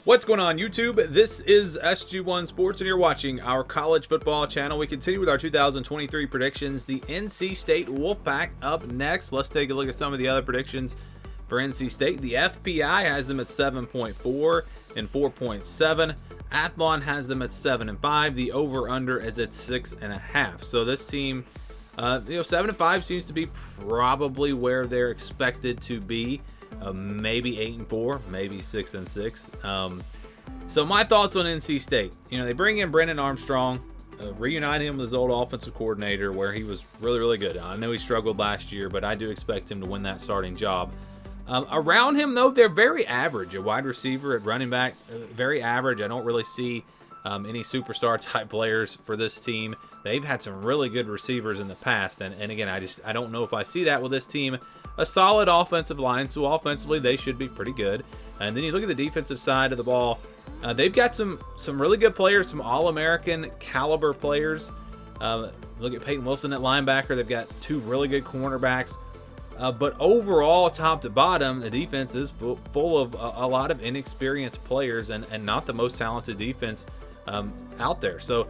What's going on, YouTube? This is SG1 Sports, and you're watching our college football channel. We continue with our 2023 predictions. The NC State Wolfpack up next. Let's take a look at some of the other predictions for NC State. The FPI has them at 7.4 and 4.7. Athlon has them at 7 and 5. The over/under is at 6.5. So this team, 7 and 5 seems to be probably where they're expected to be. Maybe 8 and 4, maybe 6 and 6. So my thoughts on NC State. They bring in Brennan Armstrong, reunite him with his old offensive coordinator, where he was really, really good. I know he struggled last year, but I do expect him to win that starting job. Around him, though, they're very average. At wide receiver, at running back, very average. I don't really see any superstar type players for this team. They've had some really good receivers in the past, and again, I don't know if I see that with this team. A solid offensive line, so offensively they should be pretty good. And then you look at the defensive side of the ball, they've got some really good players, some All-American caliber players. Look at Peyton Wilson at linebacker. They've got 2 really good cornerbacks. But overall, top to bottom, the defense is full of a lot of inexperienced players and not the most talented defense out there. So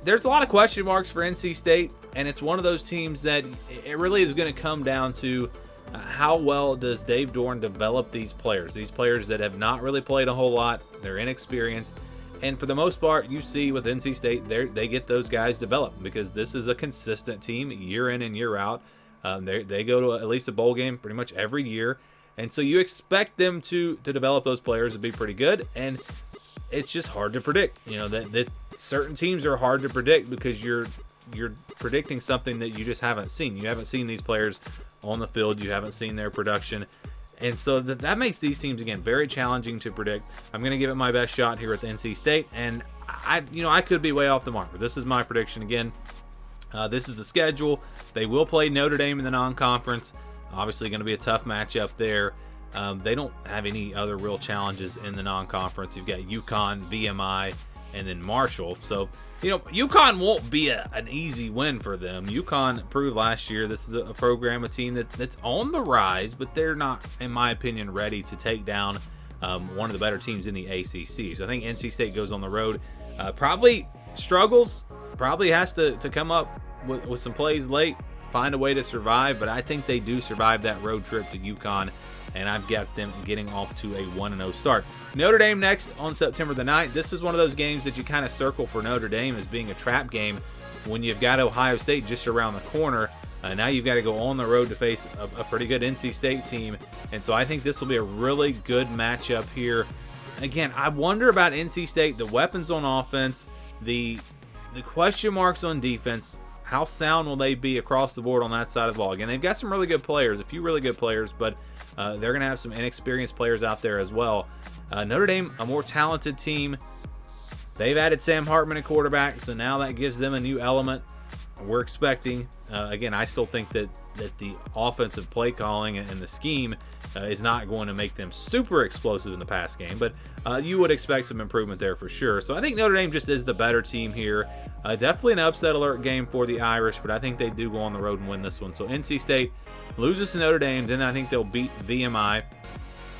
there's a lot of question marks for NC State, and it's one of those teams that it really is going to come down to how well does Dave Dorn develop these players that have not really played a whole lot. They're inexperienced, and for the most part, you see with NC State, they get those guys developed because this is a consistent team year in and year out. They go to at least a bowl game pretty much every year, and so you expect them to develop those players to be pretty good, and it's just hard to predict. That certain teams are hard to predict because you're predicting something that you just haven't seen. You haven't seen these players on the field. You haven't seen their production. And so that makes these teams, again, very challenging to predict. I'm going to give it my best shot here at the NC State, and I could be way off the mark, but this is my prediction again. This is the schedule. They will play Notre Dame in the non-conference. Obviously going to be a tough matchup there. They don't have any other real challenges in the non-conference. You've got UConn, VMI, and then Marshall. So, UConn won't be an easy win for them. UConn proved last year this is a program, a team that's on the rise, but they're not, in my opinion, ready to take down one of the better teams in the ACC. So I think NC State goes on the road. Probably struggles, probably has to come up with some plays late, find a way to survive, but I think they do survive that road trip to UConn, and I've got them getting off to a 1-0 start. Notre Dame next on September the 9th. This is one of those games that you kind of circle for Notre Dame as being a trap game when you've got Ohio State just around the corner. Now you've got to go on the road to face a pretty good NC State team, and so I think this will be a really good matchup here. Again, I wonder about NC State, the weapons on offense, the question marks on defense. How sound will they be across the board on that side of the ball? Again, they've got some really good players, a few really good players, but they're going to have some inexperienced players out there as well. Notre Dame, a more talented team. They've added Sam Hartman at quarterback, so now that gives them a new element. We're expecting, again, I still think that the offensive play calling and the scheme is not going to make them super explosive in the pass game, but you would expect some improvement there for sure. So I think Notre Dame just is the better team here. Definitely an upset alert game for the Irish, but I think they do go on the road and win this one. So NC State loses to Notre Dame, then I think they'll beat VMI.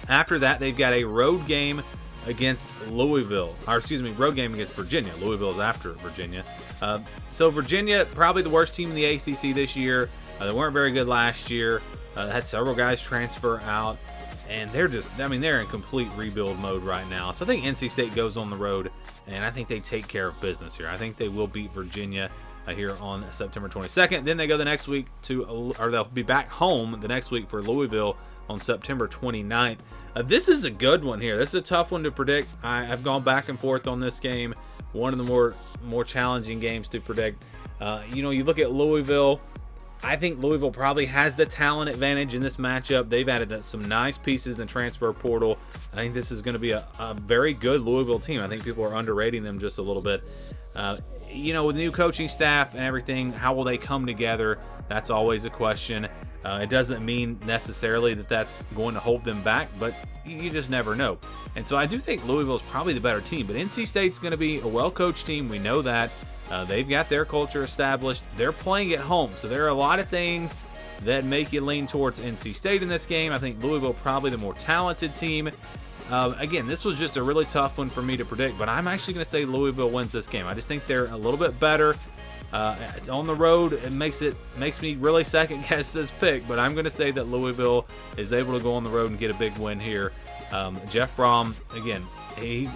After that, they've got a road game against Louisville, road game against Virginia. Louisville is after Virginia. So Virginia, probably the worst team in the ACC this year. They weren't very good last year. Had several guys transfer out, and they're in complete rebuild mode right now. So I think NC State goes on the road, and I think they take care of business here. I think they will beat Virginia here on September 22nd. Then they go the next week they'll be back home the next week for Louisville on September 29th. This is a good one here. This is a tough one to predict. I've gone back and forth on this game. One of the more challenging games to predict. You look at Louisville. I think Louisville probably has the talent advantage in this matchup. They've added some nice pieces in the transfer portal. I think this is going to be a very good Louisville team. I think people are underrating them just a little bit. With new coaching staff and everything, how will they come together? That's always a question. It doesn't mean necessarily that that's going to hold them back, but you just never know. And so I do think Louisville is probably the better team, but NC State's going to be a well-coached team. We know that. They've got their culture established. They're playing at home, so there are a lot of things that make you lean towards NC State in this game. I think Louisville probably the more talented team. Again, this was just a really tough one for me to predict, but I'm actually going to say Louisville wins this game. I just think they're a little bit better. It's on the road. It makes me really second guess this pick, but I'm going to say that Louisville is able to go on the road and get a big win here. Jeff Brom, again, he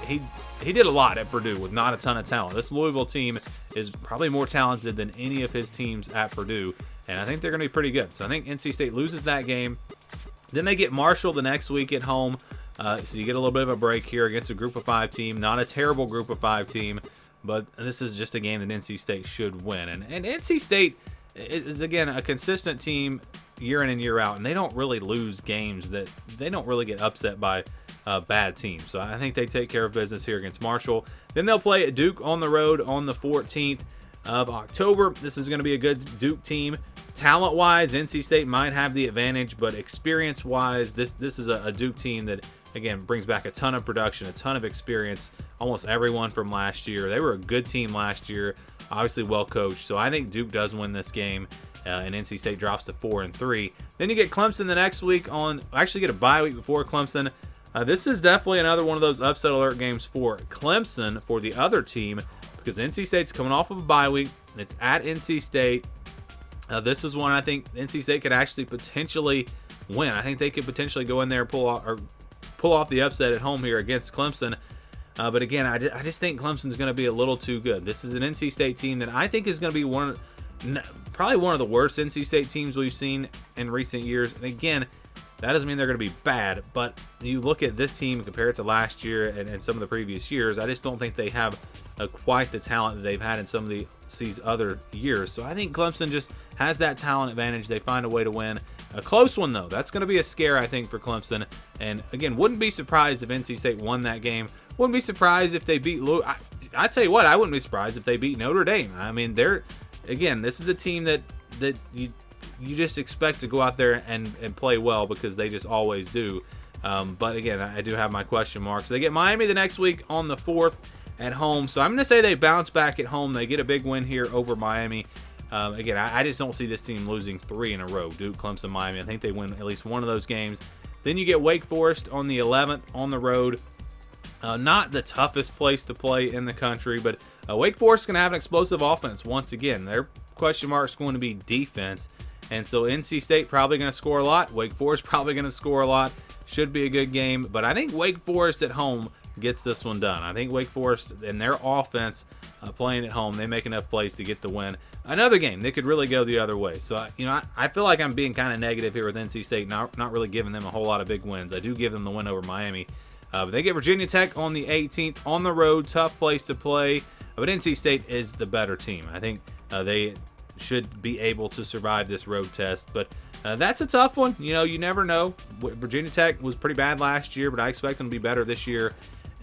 did a lot at Purdue with not a ton of talent. This Louisville team is probably more talented than any of his teams at Purdue, and I think they're going to be pretty good. So I think NC State loses that game. Then they get Marshall the next week at home. So you get a little bit of a break here against a Group of 5 team. Not a terrible Group of 5 team, but this is just a game that NC State should win. And NC State is, again, a consistent team year in and year out, and they don't really lose games. That they don't really get upset by bad teams. So I think they take care of business here against Marshall. Then they'll play at Duke on the road on the 14th of October. This is going to be a good Duke team. Talent-wise, NC State might have the advantage, but experience-wise, this is a Duke team that, again, brings back a ton of production, a ton of experience, almost everyone from last year. They were a good team last year, obviously well coached. So I think Duke does win this game, and NC State drops to 4-3. Then you get Clemson the next week actually get a bye week before Clemson. This is definitely another one of those upset alert games for Clemson, for the other team, because NC State's coming off of a bye week. It's at NC State. This is one I think NC State could actually potentially win. I think they could potentially go in there and pull off the upset at home here against Clemson. But again, I just think Clemson's going to be a little too good. This is an NC State team that I think is going to be probably one of the worst NC State teams we've seen in recent years. And again, that doesn't mean they're going to be bad, but you look at this team compared to last year and some of the previous years, I just don't think they have quite the talent that they've had in some of these other years. So I think Clemson just has that talent advantage. They find a way to win. A close one, though. That's going to be a scare, I think, for Clemson. And again, wouldn't be surprised if NC State won that game. Wouldn't be surprised if they beat I tell you what, I wouldn't be surprised if they beat Notre Dame. I mean, this is a team that you just expect to go out there and play well, because they just always do. But again, I do have my question marks. They get Miami the next week on the 4th at home. So I'm going to say they bounce back at home. They get a big win here over Miami. Again, I just don't see this team losing 3 in a row. Duke, Clemson, Miami. I think they win at least one of those games. Then you get Wake Forest on the 11th on the road. Not the toughest place to play in the country, but Wake Forest is going to have an explosive offense once again. Their question mark is going to be defense. And so NC State probably going to score a lot. Wake Forest probably going to score a lot. Should be a good game. But I think Wake Forest at home gets this one done. I think Wake Forest and their offense playing at home, they make enough plays to get the win. Another game that could really go the other way. So, I feel like I'm being kind of negative here with NC State, not really giving them a whole lot of big wins. I do give them the win over Miami. But they get Virginia Tech on the 18th on the road. Tough place to play. But NC State is the better team. I think they should be able to survive this road test. But that's a tough one. You never know. Virginia Tech was pretty bad last year, but I expect them to be better this year.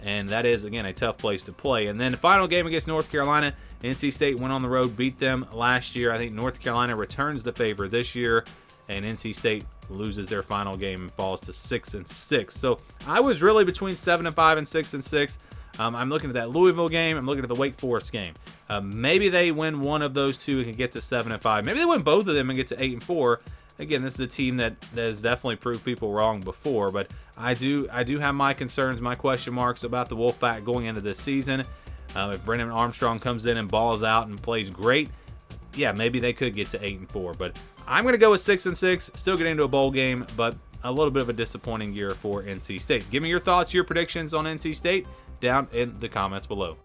And that is, again, a tough place to play. And then the final game against North Carolina, NC State went on the road, beat them last year. I think North Carolina returns the favor this year, and NC State loses their final game and falls to 6-6. So I was really between 7-5 and 6-6. I'm looking at that Louisville game. I'm looking at the Wake Forest game. Maybe they win one of those two and can get to 7-5. Maybe they win both of them and get to 8-4. Again, this is a team that has definitely proved people wrong before, but I do have my concerns, my question marks about the Wolfpack going into this season. If Brennan Armstrong comes in and balls out and plays great, yeah, maybe they could get to 8-4. But I'm going to go with 6-6, still getting into a bowl game, but a little bit of a disappointing year for NC State. Give me your thoughts, your predictions on NC State down in the comments below.